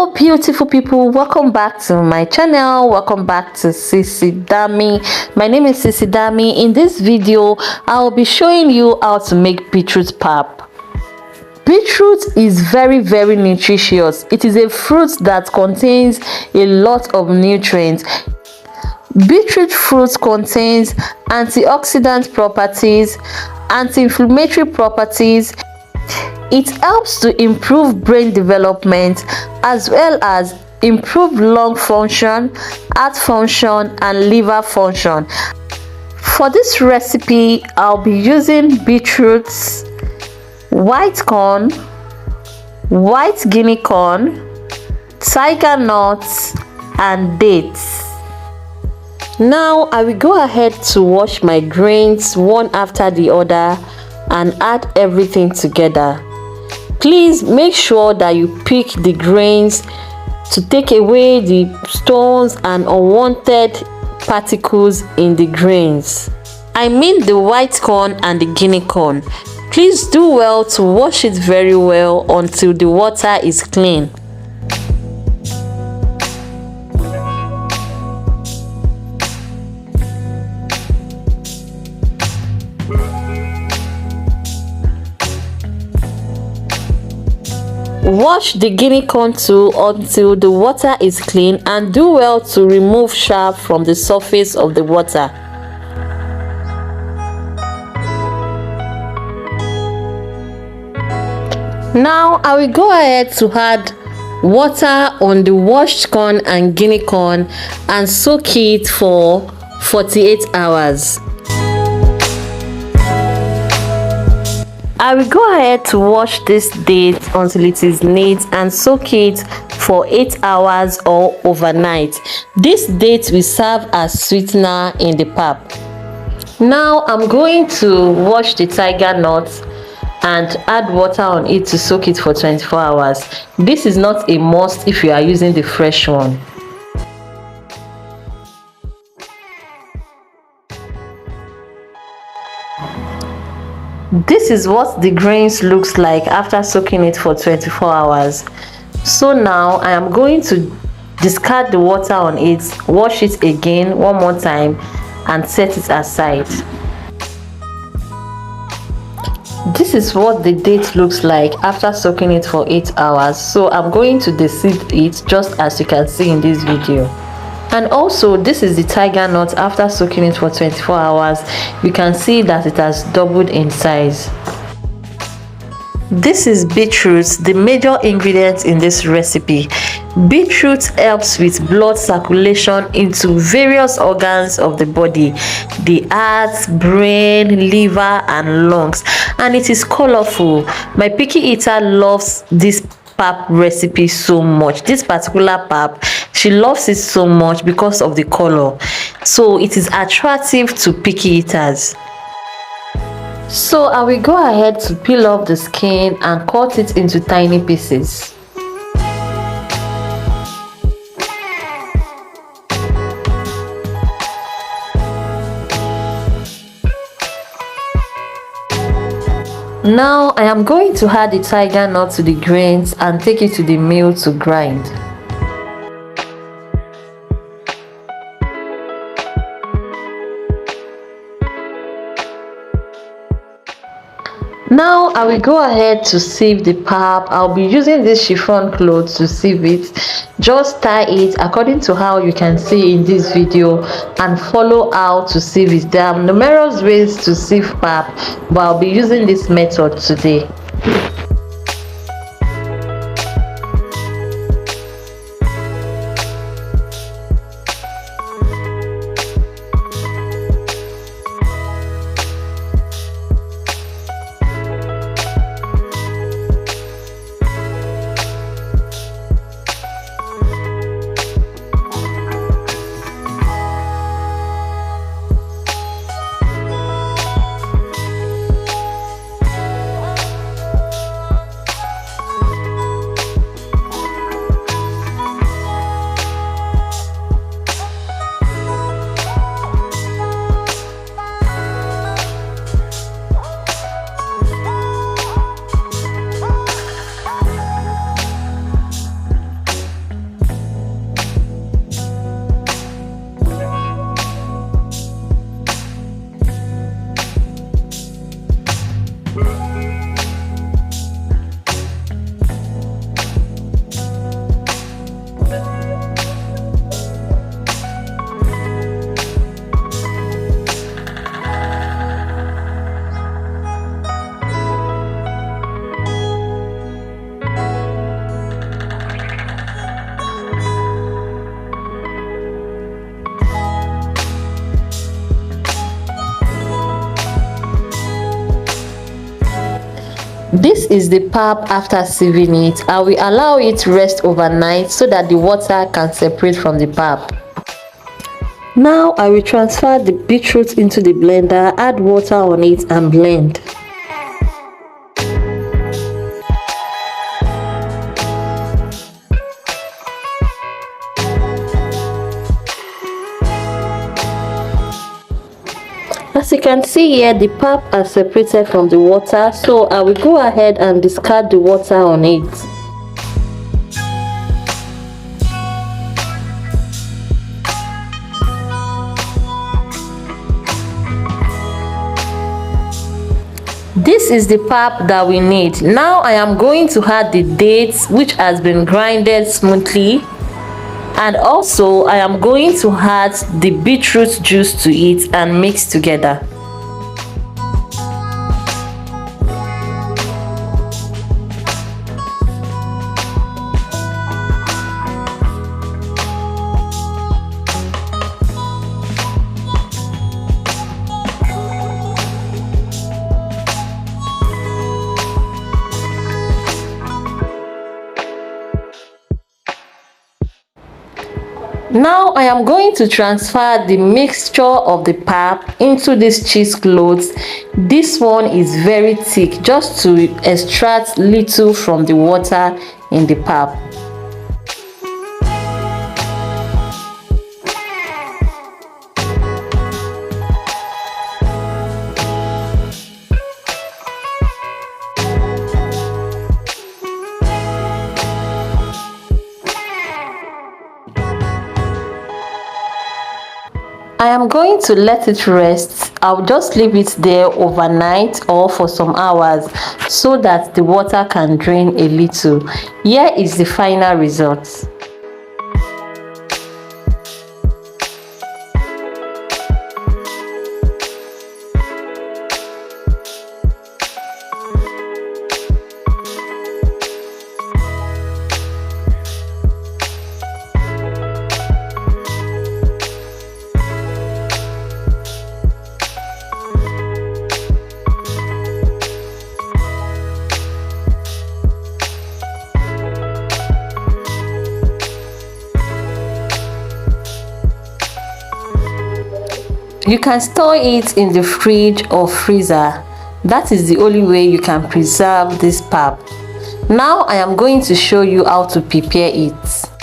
Hello beautiful people, welcome back to my channel. Welcome back to Sisi Dami. My name is Sisi Dami. In this video I'll be showing you how to make beetroot pap. Beetroot is very nutritious. It is a fruit that contains a lot of nutrients. Beetroot fruit contains antioxidant properties, anti-inflammatory properties. It helps to improve brain development as well as improve lung function, heart function, and liver function. For this recipe, I'll be using beetroots, white corn, white guinea corn, tiger nuts, and dates. Now I will go ahead to wash my grains one after the other and add everything together. Please make sure that you pick the grains to take away the stones and unwanted particles in the grains. I mean the white corn and the guinea corn. Please do well to wash it very well until the water is clean. Wash the guinea corn too until the water is clean, and do well to remove chaff from the surface of the water. Now I will go ahead to add water on the washed corn and guinea corn and soak it for 48 hours. I will go ahead to wash this date until it is neat and soak it for 8 hours or overnight. This date will serve as sweetener in the pap. Now I'm going to wash the tiger nuts and add water on it to soak it for 24 hours. This is not a must if you are using the fresh one. This is what the grains looks like after soaking it for 24 hours. So now I am going to discard the water on it, wash it again one more time, and set it aside. This is what the date looks like after soaking it for 8 hours. So I'm going to de-seed it just as you can see in this video. And also, this is the tiger nut after soaking it for 24 hours. You can see that it has doubled in size. This is beetroots, the major ingredient in this recipe. Beetroot helps with blood circulation into various organs of the body, the heart, brain, liver, and lungs, and it is colorful. My picky eater loves this pap recipe so much. This particular pap, she loves it so much because of the color, so it is attractive to picky eaters. So I will go ahead to peel off the skin and cut it into tiny pieces. Now I am going to add the tiger nut to the grains and take it to the mill to grind. Now I will go ahead to sieve the pap. I'll be using this chiffon cloth to sieve it. Just tie it according to how you can see in this video and follow how to sieve it. There are numerous ways to sieve pap, but I'll be using this method today. This is the pap after sieving it. I will allow it to rest overnight so that the water can separate from the pap. Now I will transfer the beetroot into the blender, add water on it and blend. As you can see here, the pap are separated from the water, so I will go ahead and discard the water on it. This is the pap that we need. Now I am going to add the dates, which has been grinded smoothly, and also I am going to add the beetroot juice to it and mix together. Now I am going to transfer the mixture of the pap into this cheesecloth. This one is very thick, just to extract little from the water in the pap. I am going to let it rest. I'll just leave it there overnight or for some hours so that the water can drain a little. Here is the final result. You can store it in the fridge or freezer. That is the only way you can preserve this pap. Now I am going to show you how to prepare it.